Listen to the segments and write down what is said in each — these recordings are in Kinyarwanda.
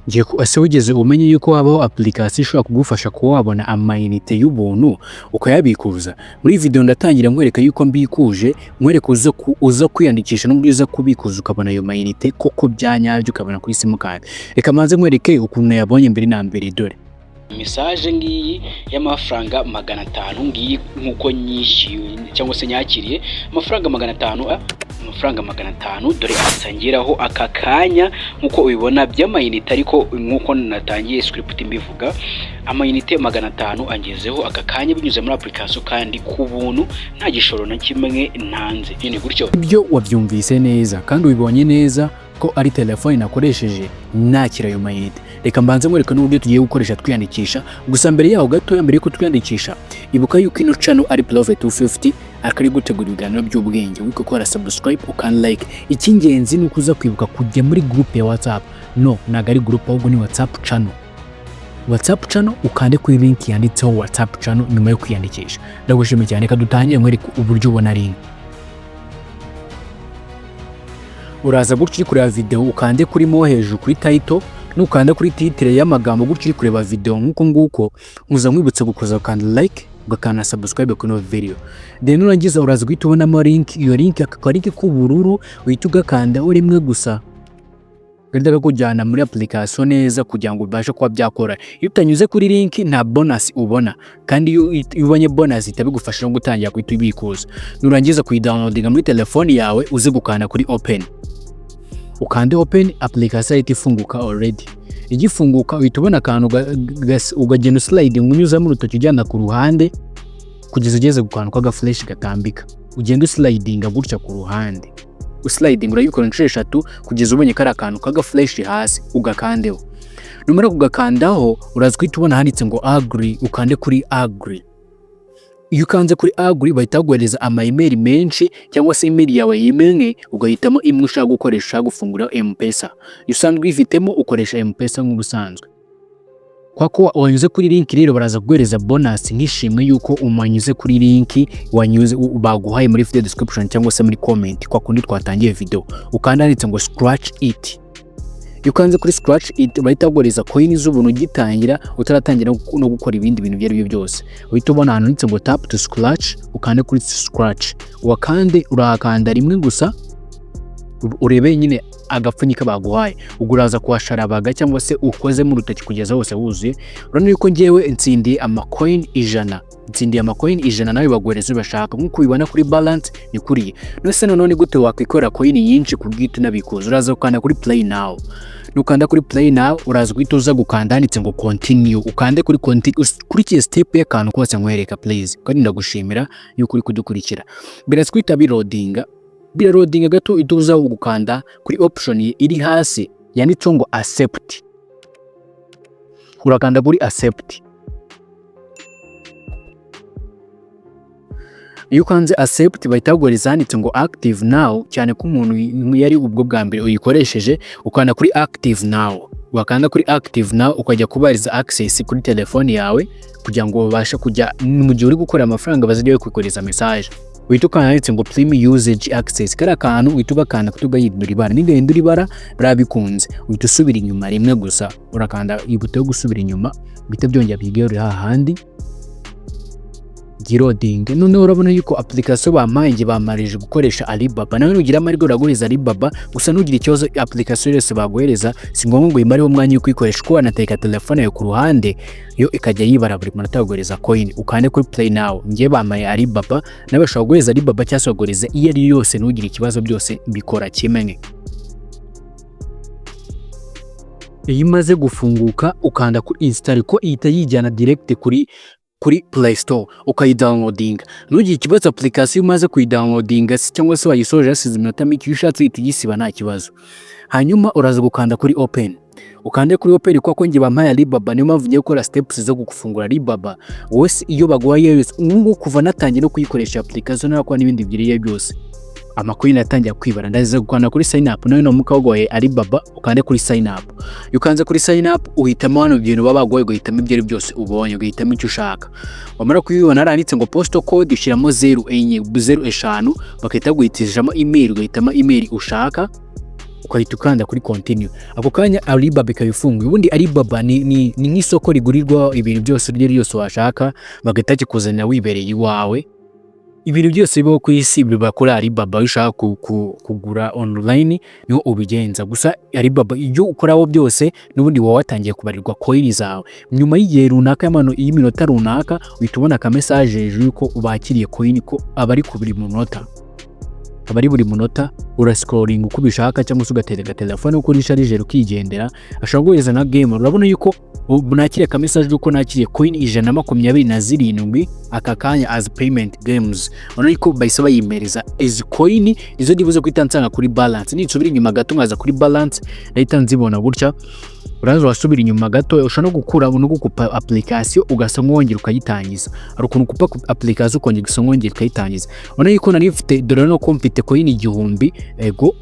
ngiye ase wigeze umenye yuko habaho application ishobora kugufasha kuba wabona amayinite y'ubuntu ukayabikuza. Muri video ndatangira nkwereka yuko mbikuje, nkwereka uza kwiyandikisha n'uburyo uza kubikuza ukabona ayo mayinite koko byanyabyo ukabona kuri simukadi. Reka manze nkwereke ukuntu yabonye mbere na mbere. Dore message ngiyi y'amafaranga 500 ngiyi nkuko nyishyuye cyangwa se nyakiriye amafaranga 500 amafaranga 500 dore asangiraho aka kanya nkuko ubibona by'amayinite, ariko nkuko natangiye script mbivuga amayinite 500 angezeho aka kanya binyuze muri application kandi ku buntu nta gishoro na kimwe ntanze. Nyine gutyo ibyo wabyumvise neza kandi ubibonye neza ko ari telefone nakoresheje nakira ayo mayinite. Reka mbanze mwereka n'uburyo tugiye gukoresha twiyandikisha. Gusa mbere yaho gato mbere ko twiyandikisha ibuka yuko ino channel ari Plove 250 akari gutegura ibiganiro by'ubwenge. Wiko kora subscribe ukan like. Icy'ingenzi ni ukuza kwibuka kujya muri group ya WhatsApp. No, naga ari group ahubwo ni WhatsApp channel. WhatsApp channel ukande kuri link yanditseho WhatsApp channel nyuma yo kwiyandikisha. Ndagushimiye cyane ka dutangiye mwereka uburyo ubona link. Uraza gutyo kureba video ukande kuri mo hejuru kuri title nukanda kuri titre y'amagambo gutyo kureba video nkuko nguko muza mwibutse gukoza kandi like ugakana subscribe kuri no video. Then urangiza uraza guhita ubona link, iyo link akakarike k'ubururu uhita ugakanda rimwe gusa genda kujyana muri application neza kugira ngo ubashe kuba byakora. Iyo utanyuze kuri link nta bonus ubona, kandi iyo ubonye bonus itabigufasha no gutangira kwita ibikuza. Nurangiza kuyidownloadinga muri telefone yawe uze gukanda kuri open. Ukande open application itifunguka already. Igifunguka uhita ubona akantu ugagenda sliding unyuza mu rutoki ujyana ku ruhande kugeza ugeze gukana kwa flash gatambika. Ugenda sliding gutya ku ruhande. Sliding urayikora inshuro 3 kugeza ubonye kara akantu kaga flash hasi ugakandeho. Numara kugakandaho uraza kwita ubona handitse ngo agree, ukande kuri agree. Iyo ukanze kuri agree bahita guhereza ama-email menshi cyangwa se email yawe yimwe ugahitamo imwe ushaka gukoresha gufungura M-Pesa. Usanzwe ifitemo ukoresha M-Pesa nk'ubusanzwe. Kwako wanyuze kuri link rero baraza kuguhereza bonus nk'ishimwe yuko umanyuze kuri link wanyuze baguhaye muri video description cyangwa se muri comment kwa kundi twatangiye video. Ukanda handitse ngo scratch it. Yukanze kuri scratch it bahita guhereza coin z'ubuntu gitangira utaratangira no gukora ibindi bintu byari byo byose. Uhita ubona ahantu handitse ngo tap to scratch, ukande kuri scratch. Wakande urakanda rimwe gusa urebe nyine agapfunyika baguhaye. Uguraza kuhasharabaga cyangwa se ukoze mu rutoki kugeza hose wuzuye. Urabona yuko ngewe ntsindiye amacoin 100. Ntsindiye amacoin 100 nawe baguhereza bashaka nkuko ubibona kuri balance ni kuri. Nose none gute wakwikora coin nyinshi kubwite nabikuza. Uraza ukanda kuri play now. Nukanda kuri play now uraza guhita gukanda handitse ngo continue. Ukande kuri continue kuri step y'akantu kose nkwereka please. Kandi ndagushimira yuko uri kudukurikira. Biraza kwita biloading gato ituza gukanda kuri option iri hasi yanditse ngo accept. Urakanda kuri accept. Iyo ukanze accept bahita guhereza handitse ngo active now, cyane ko umuntu yari ubwo bwa mbere uyikoresheje. Ukanda kuri active now. Wakanda kuri active now ukajya kubariza access kuri telefone yawe kugira ngo babashe kujya mu gihe uri gukora amafaranga bazajya kwikoreza message. Uhita ukanda handitse ngo premium usage access. Kara kantu uhita ugakanda kutugahindura ibara. Nigahindura ibara birabikunze uhita usubira inyuma rimwe gusa. Urakanda ibuto yo gusubira inyuma bita byongera bigere hahandi giroding. None urabona yuko application bampaye bamarije gukoresha Alibaba. Nawe nugira amahirwe uraguhereza Alibaba, gusa nugira ikibazo application yose baguhereza si ngombwa ngo imariho umwanya wo kwikoresha kuko wanateka telefone yo ku ruhande yo ikajya yibara buri munota guhereza coin. Ukande kuri play now. Ngiye bamaye Alibaba nawe ushobora guhereza Alibaba cyangwa se guhereza iyo ari yose nugira ikibazo byose bikora kimwe. Iyo imaze gufunguka ukanda kuri install ko ihita yijyana direct kuri Play Store ukayidownloadinga. Nugiye ikibazo application umaze kuyidownloadinga cyangwa se wayisoje hasize iminota mike ushatse ihita igisiba nta kibazo. Hanyuma uraza gukanda kuri open. Ukande kuri open kwa ngi bampaye Alibaba niyo mpamvu ngiye gukora steps zo gufungura Alibaba. Wose iyo baguhaye yose ngo kuva natangiye no kuyikoresha application nakwa n'ibindi byiriye byose amacoin yatangiye kwibara. Ndazize gukanda kuri sign up nayo no mukagoye Alibaba. Ukande kuri sign up. Yukanze kuri sign up uhitamo hano ibintu babagoye guhitamo ibyo byose ubonye ugahitamo icyo ushaka. Wamara kuyibona aranditse ngo postal code ushyiramo 05 bakahita guhitishamo email ugahitamo email ushaka. ukahita ukanda kuri continue. Ako kanya Alibaba ikabifunguye. Ubundi Alibaba ni nk'isoko rigurirwa ibintu byose ryose washaka, bagahita kikuzanira wibereye iwawe. Ibintu byose bibaho ku isi biba kuri Alibaba. Ushaka kugura online niho ubigenza. Gusa Alibaba ibyo ukoraho byose n'ubundi wowe watangiye kubarirwa coin zawe. Nyuma y'igihe runaka y'iminota runaka uhita ubona ka message hejuru yuko ubakiriye coin ko abari ku buri munota. Abari buri munota urascrolling uko ubishaka cyangwa se ugatereka telefone uko risharije rukigendera. Ashobora guheza na game. Urabona yuko nakiriye ka message yuko nakiriye coin 127 aka kanya as payment games. Urabona yuko bahise bayimereza izi coin izo ndibuze kwita nsanga kuri balance. Nitsubira inyuma gato nkaza kuri balance ndahita nzibona gutya. Uraza wasubira inyuma gato ushobora no gukura no gukupa application ugasa nk'wongera ukayitangiza. Ari ukuntu kupa application ukongera gusa nk'wongera ukayitangiza. Urabona yuko nari mfite dore no compete coin 1000 ego.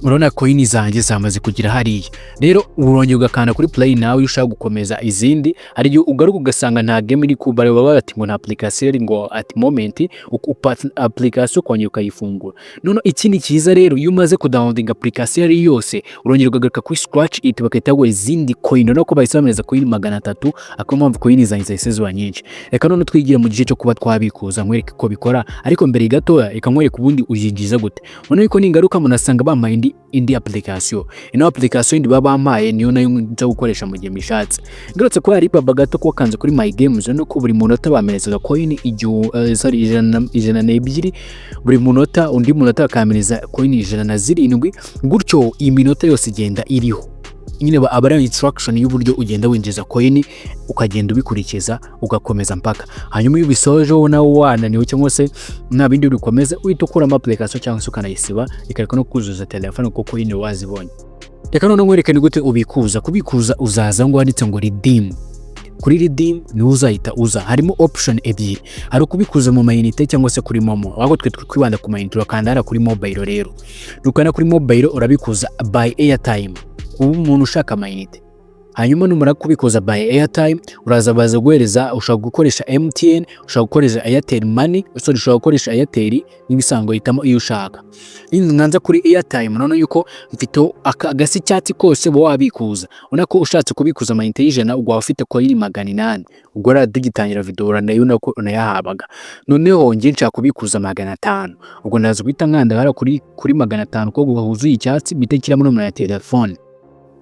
Urabona coin zanjye zamaze kugira hariya. Rero urongera ugakanda kuri play nawe ushaka gukomeza izindi. Ari yo ugaruka ugasanga nta game iri kubare baba bati ngo nta application ngo at moment ukupa application ukongera ukayifungura. None ikindi cyiza rero iyo umaze kudownloading application ari yose urongera ugagaruka kuri scratch it bakahita izindi coin. No ko bayisomereza coin 300 akomamvu coin zanjye zisezwa nyinshi. Reka none twigira mu gice cyo kuba twabikuza nkwereke ko bikora, ariko mbere gatoya reka nkwereke ubundi uyinjiza gute. Ubona yuko ningaruka munasanga bamaye indi application. Ino application ndi baba bampaye niyo nayo nza gukoresha mu gihe mishatse. Ngarutse ko hari baba gato ko kanze kuri my games no ko buri munota bamereza coin 102 buri munota, undi munota akamereza coin 107 gutyo iminota yose igenda iriho. Nyine abari instruction y'uburyo ugenda winjiza coin ukagenda ubikurikiza ugakomeza mpaka hanyuma iyo bisoje nawe wananiwe cyangwa se nta bindi ubikomeza uhita ukura application cyangwa se ukanayisiba ikareka no kuzuza telefone kuko coin wazibonye. Reka none nkwereke ni gute ubikuza. Kubikuza uzaza ngo wanditse ngo redeem. Kuri redeem ni uzahita uza harimo option ebyiri. Hari kubikuza mu Inite cyangwa se kuri Momo. Wako twe twibanda ku Inite urakanda kuri mobile. Rero rukana kuri mobile urabikuza by Airtime. Umuntu ushaka Inite. Hanyuma numara kubikoza by Airtime uraza baza guhereza ushaka gukoresha MTN, ushaka gukoresha Airtel Money, ushaka gukoresha Airtel n'ibisango hitamo iyo ushaka. Nganza kuri Airtime none yuko mfite agasi cyatsi kose bo wabikuza. Unako ushatse kubikuza Inite y'ijana ugwa ufite ko iri 800. Ubwo radigitangira video uranayo nako unayahabaga. Noneho ngiye nshaka kubikuza 500. Ubwo nazo guhita nkanda hara kuri 500 ko guhuzuye icyatsi bitekira muri numero ya telefone.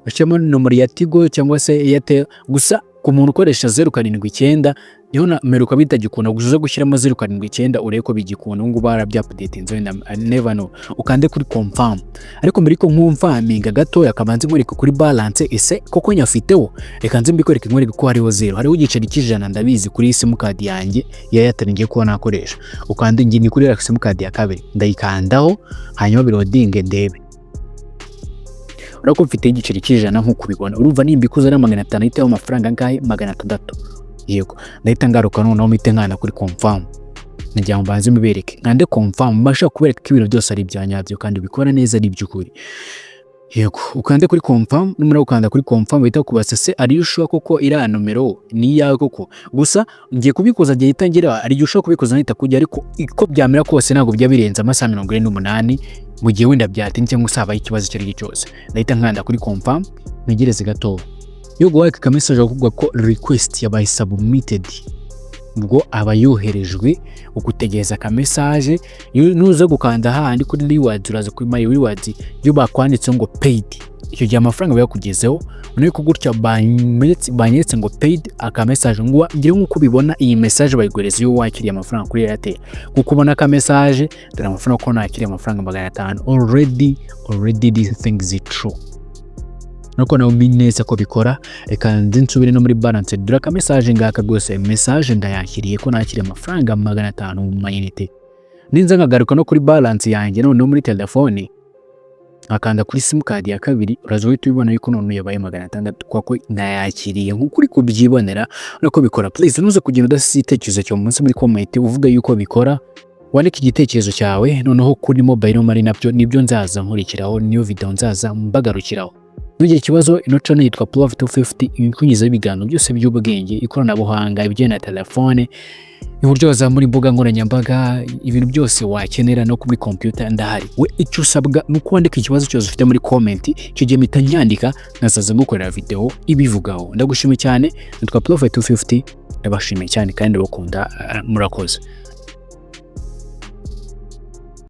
Bashemo nomero ya Tigo cyangwa se Airtel. Gusa ku muntu ukoresha 079 niho na meruka bitagikunda guza gushyiramo 079 ureko ko bigikunda ngo barabyupdate nzo never know. Ukande kuri confirm. Ariko mbere ko nkumfaminga gato yakabanze nkwereka kuri balance ese koko nyafiteho. Reka nze mbikwereke nkwereke ko hariho 0. Hariho igiceri cy'ijana ndabizi kuri sim card yanjye ya Airtel ngiye ko nakoresha. Ukande ngi ni kuri sim card ya kabiri ndayikandaho hanyuma birodinge ndebe. Urako mfite igiceri cy'ijana nkuko ubibona. Urumva nimbikuza na 500 itaho amafaranga ngahe 600. Yego ndahita ngaruka noneho mite nkana kuri confirm. Najya mbanze mubereke nkande confirm mbasha kubereka ko ibintu byose ari byanyabyo kandi bikora neza ari by'ukuri. Yego ukande kuri confirm numara ukanda kuri confirm bita kubasa se ari ushaka koko ira numero ni yawe koko. Gusa ngiye kubikuza gihe itangira ari ushaka kubikuza nita kujya ariko iko byamera kose ntago byabirenza amasaha 48 mu gihe wenda byatinze cyangwa usaba ikibazo cyari cyose. Ndahita nkanda kuri confirm ntegereze gato. Yo guhaka ka message akubwa ko request yabaye submitted. Ubwo aba yoherejwe ukutegereza ka message nuza gukanda handi kuri rewards uraza kuri my rewards yo bakwanditse ngo paid. Icyo gihe amafaranga bayakugezeho uneko gutya banyetse ngo paid aka message ngo ngire nkuko bibona iyi message bayigoreza yo wakiriye amafaranga kuri Airtel. Kuko ubona ka message dore amafaranga ko nakiriye amafaranga 500 already these things is true. Nuko nawe neza ko bikora. Reka nsubire no muri balance dura ka message ngaka gose message ndayakiriye ko nakiriye amafaranga 500 mu Inite. Ninza ngagaruka no kuri balance yanjye none muri telefone akanda kuri sim card ya kabiri urazo uhita ubibona yuko none yabaye 600 kwako ndayakiriye nkuko uri kubyibonera. Nuko bikora. Please nuze kugenda udasitekerezo cyo munsi muri comment uvuga yuko bikora. Wandika igitekerezo cyawe noneho kuri mobile money nabyo nibyo nzaza nkurikiraho niyo video nzaza mbagarukiraho. Ntugire ikibazo, ino channel yitwa Prof 250 imikunyeza ibiganiro byose by'ubwenge, ikoranabuhanga, ibijyanye na telefone, uburyo wazamura imbuga nkoranyambaga, ibintu byose wakenera no kuri computer ndahari. We icyo usabwa nuko wandika ikibazo cyose ufite muri comment, icyo gihe mpita nyandika nazaza gukorera video ibivugaho. Ndagushimiye cyane, nitwa Prof 250, ndabashimiye cyane kandi ndabakunda, murakoze.